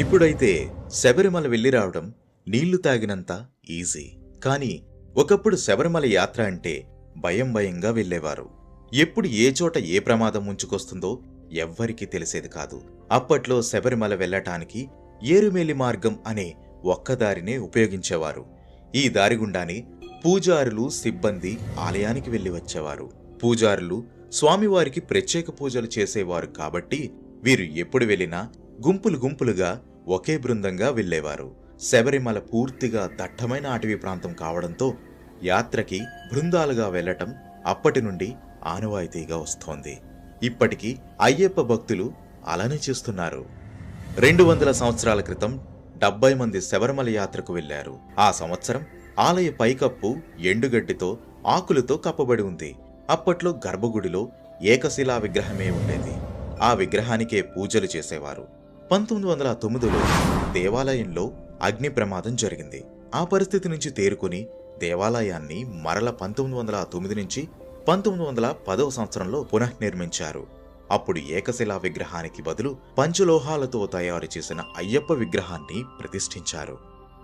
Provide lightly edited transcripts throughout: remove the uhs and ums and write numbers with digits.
ఇప్పుడైతే శబరిమల వెళ్ళి రావడం నీళ్లు తాగినంత ఈజీ. కానీ ఒకప్పుడు శబరిమల యాత్ర అంటే భయంగా వెళ్లేవారు. ఎప్పుడు ఏ చోట ఏ ప్రమాదం ముంచుకొస్తుందో ఎవ్వరికీ తెలిసేది కాదు. అప్పట్లో శబరిమల వెళ్లటానికి ఏరుమేలి మార్గం అనే ఒక్కదారినే ఉపయోగించేవారు. ఈ దారి గుండానే పూజారులు, సిబ్బంది ఆలయానికి వెళ్లి వచ్చేవారు. పూజారులు స్వామివారికి ప్రత్యేక పూజలు చేసేవారు కాబట్టి వీరు ఎప్పుడు వెళ్లినా గుంపులుగా ఒకే బృందంగా వెళ్లేవారు. శబరిమల పూర్తిగా దట్టమైన అటవీ ప్రాంతం కావడంతో యాత్రకి బృందాలుగా వెళ్లటం అప్పటి నుండి ఆనవాయితీగా వస్తోంది. ఇప్పటికీ అయ్యప్ప భక్తులు అలానే చేస్తున్నారు. 200 సంవత్సరాల క్రితం 70 మంది శబరిమల యాత్రకు వెళ్లారు. ఆ సంవత్సరం ఆలయ పైకప్పు ఎండుగడ్డితో, ఆకులతో కప్పబడి ఉంది. అప్పట్లో గర్భగుడిలో ఏకశిలా విగ్రహమే ఉండేది. ఆ విగ్రహానికే పూజలు చేసేవారు. 1909లో దేవాలయంలో అగ్ని ప్రమాదం జరిగింది. ఆ పరిస్థితి నుంచి తేరుకుని దేవాలయాన్ని మరల 1909 నుంచి 1910వ సంవత్సరంలో పునఃనిర్మించారు. అప్పుడు ఏకశిలా విగ్రహానికి బదులు పంచలోహాలతో తయారు చేసిన అయ్యప్ప విగ్రహాన్ని ప్రతిష్ఠించారు.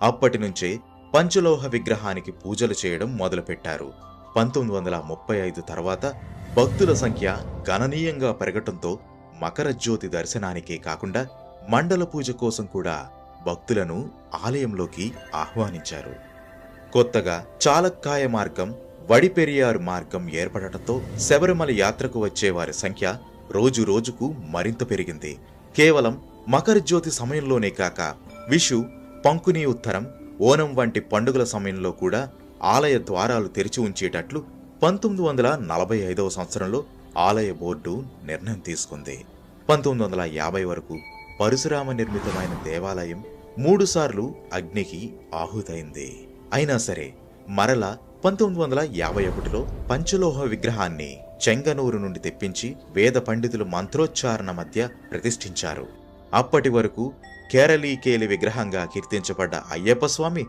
అప్పటి నుంచే పంచలోహ విగ్రహానికి పూజలు చేయడం మొదలుపెట్టారు. 1935 తర్వాత భక్తుల సంఖ్య గణనీయంగా పెరగటంతో మకర జ్యోతి దర్శనానికే కాకుండా మండల పూజ కోసం కూడా భక్తులను ఆలయంలోకి ఆహ్వానించారు. కొత్తగా చాలక్కాయ మార్గం, వడిపెరియారు మార్గం ఏర్పడటంతో శబరిమల యాత్రకు వచ్చేవారి సంఖ్య రోజు రోజుకు మరింత పెరిగింది. కేవలం మకర జ్యోతి సమయంలోనే కాక విషు, పంకుని ఉత్తరం, ఓనం వంటి పండుగల సమయంలో కూడా ఆలయ ద్వారాలు తెరిచి ఉంచేటట్లు 1945వ సంవత్సరంలో ఆలయ బోర్డు నిర్ణయం తీసుకుంది. 1950 వరకు పరశురామ నిర్మితమైన దేవాలయం 3 సార్లు అగ్నికి ఆహుతైంది. అయినా సరే మరల 1951లో పంచలోహ విగ్రహాన్ని చెంగనూరు నుండి తెప్పించి వేద పండితులు మంత్రోచ్చారణ మధ్య ప్రతిష్ఠించారు. అప్పటి వరకు కేరళీకేలి విగ్రహంగా కీర్తించబడ్డ అయ్యప్ప స్వామి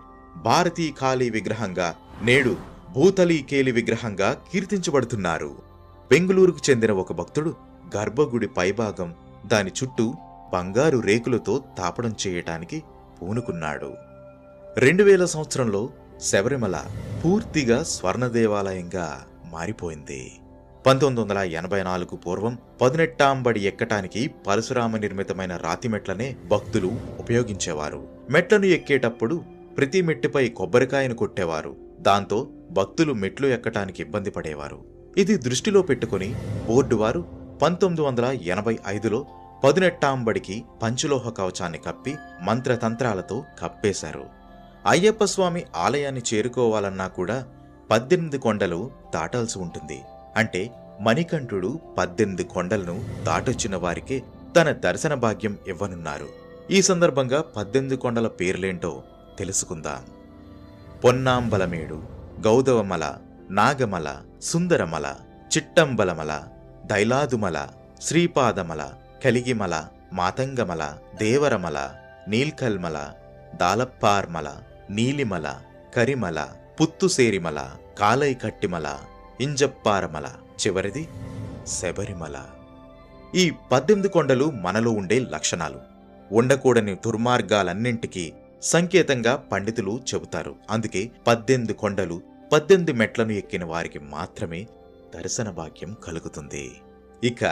భారతీకాళీ విగ్రహంగా, నేడు భూతలీకేలి విగ్రహంగా కీర్తించబడుతున్నారు. బెంగుళూరుకు చెందిన ఒక భక్తుడు గర్భగుడి పైభాగం, దాని చుట్టూ బంగారు రేకులతో తాపడం చేయటానికి పూనుకున్నాడు. 2000 సంవత్సరంలో శబరిమల పూర్తిగా స్వర్ణ దేవాలయంగా మారిపోయింది. 1984 పూర్వం 18వ బడి ఎక్కటానికి పరశురామ నిర్మితమైన రాతి మెట్లనే భక్తులు ఉపయోగించేవారు. మెట్లను ఎక్కేటప్పుడు ప్రతి మెట్టుపై కొబ్బరికాయను కొట్టేవారు. దాంతో భక్తులు మెట్లు ఎక్కటానికి ఇబ్బంది పడేవారు. ఇది దృష్టిలో పెట్టుకుని బోర్డు వారు 1985లో 18వ బడికి పంచలోహ కవచాన్ని కప్పి మంత్రతంత్రాలతో కప్పేశారు. అయ్యప్ప స్వామి ఆలయాన్ని చేరుకోవాలన్నా కూడా 18 కొండలు దాటాల్సి ఉంటుంది. అంటే మణికంఠుడు 18 కొండలను దాటొచ్చిన వారికే తన దర్శన భాగ్యం ఇవ్వనున్నారు. ఈ సందర్భంగా 18 కొండల పేర్లేంటో తెలుసుకుందాం. పొన్నాంబలమేడు, గౌదవమల, నాగమల, సుందరమల, చిట్టంబలమల, దైలాదుమల, శ్రీపాదమల, కలిగిమల, మాతంగమల, దేవరమల, నీల్కల్మల, దాలప్పార్మల, నీలిమల, కరిమల, పుత్తుసేరిమల, కాలైకట్టిమల, ఇంజప్పారమల, చివరిది శబరిమల. ఈ 18 కొండలు మనలో ఉండే లక్షణాలు, ఉండకూడని దుర్మార్గాలన్నింటికీ సంకేతంగా పండితులు చెబుతారు. అందుకే 18 కొండలు, 18 మెట్లను ఎక్కిన వారికి మాత్రమే దర్శన భాగ్యం కలుగుతుంది. ఇక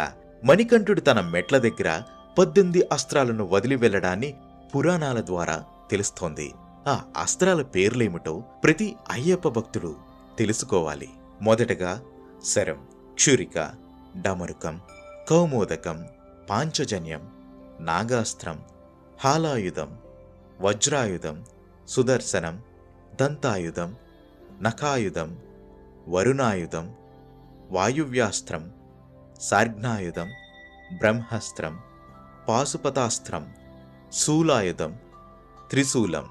మణికంఠుడు తన మెట్ల దగ్గర 18 అస్త్రాలను వదిలి వెళ్లడాన్ని పురాణాల ద్వారా తెలుస్తోంది. ఆ అస్త్రాల పేర్లేమిటో ప్రతి అయ్యప్ప భక్తుడు తెలుసుకోవాలి. మొదటగా శరం, క్షురిక, డమరుకం, కౌమోదకం, పాంచజన్యం, నాగాస్త్రం, హాలాయుధం, వజ్రాయుధం, సుదర్శనం, దంతాయుధం, నఖాయుధం, వరుణాయుధం, వాయువ్యాస్త్రం, సార్ఘ్నాయుధం, బ్రహ్మాస్త్రం, పాశుపతాస్త్రం, శూలాయుధం, త్రిశూలం.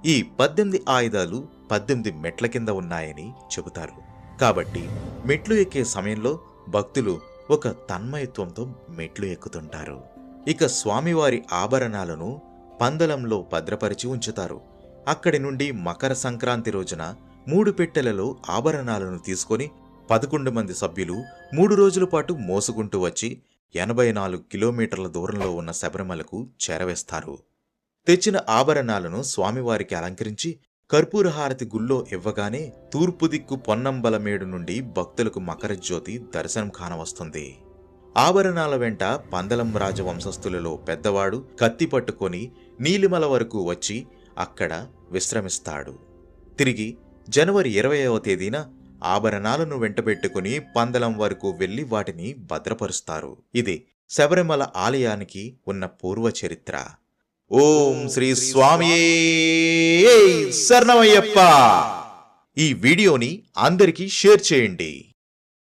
ఈ 18 ఆయుధాలు 18 మెట్ల కింద ఉన్నాయని చెబుతారు. కాబట్టి మెట్లు ఎక్కే సమయంలో భక్తులు ఒక తన్మయత్వంతో మెట్లు ఎక్కుతుంటారు. ఇక స్వామివారి ఆభరణాలను పందలంలో భద్రపరిచి ఉంచుతారు. అక్కడి నుండి మకర సంక్రాంతి రోజున 3 పెట్టెలలో ఆభరణాలను తీసుకొని 11 మంది సభ్యులు 3 రోజుల పాటు మోసుకుంటూ వచ్చి 84 కిలోమీటర్ల దూరంలో ఉన్న శబరిమలకు చేరవేస్తారు. తెచ్చిన ఆభరణాలను స్వామివారికి అలంకరించి కర్పూరహారతి గుళ్ళో ఇవ్వగానే తూర్పు దిక్కు పొన్నంబలమేడు నుండి భక్తులకు మకరజ్యోతి దర్శనం కానవస్తుంది. ఆభరణాల వెంట పందలం రాజవంశస్థులలో పెద్దవాడు కత్తి పట్టుకొని నీలిమల వరకు వచ్చి అక్కడ విశ్రమిస్తాడు. తిరిగి జనవరి 20వ తేదీన ఆభరణాలను వెంటబెట్టుకుని పందలం వరకు వెళ్లి వాటిని భద్రపరుస్తారు. ఇది శబరిమల ఆలయానికి ఉన్న పూర్వ చరిత్ర. ఓం శ్రీ స్వామియే శరణమయ్యప్ప. ఈ వీడియోని అందరికీ షేర్ చేయండి.